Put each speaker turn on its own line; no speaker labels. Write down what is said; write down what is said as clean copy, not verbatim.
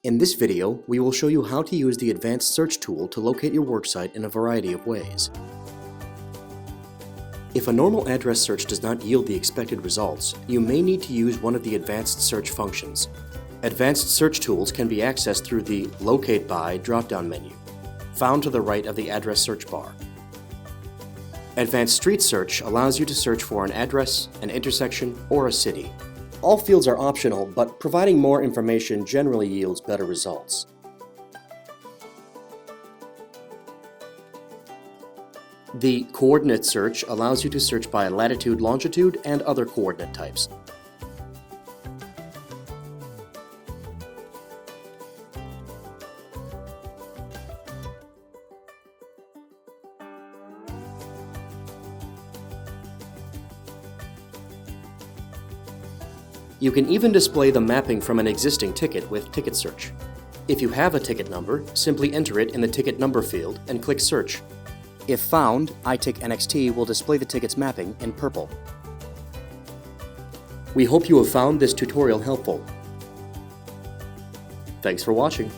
In this video, we will show you how to use the Advanced Search tool to locate your worksite in a variety of ways. If a normal address search does not yield the expected results, you may need to use one of the Advanced Search functions. Advanced Search tools can be accessed through the Locate By drop-down menu, found to the right of the address search bar. Advanced Street Search allows you to search for an address, an intersection, or a city. All fields are optional, but providing more information generally yields better results. The Coordinate Search allows you to search by latitude, longitude, and other coordinate types. You can even display the mapping from an existing ticket with Ticket Search. If you have a ticket number, simply enter it in the Ticket Number field and click Search. If found, ITICnxt will display the ticket's mapping in purple. We hope you have found this tutorial helpful. Thanks for watching.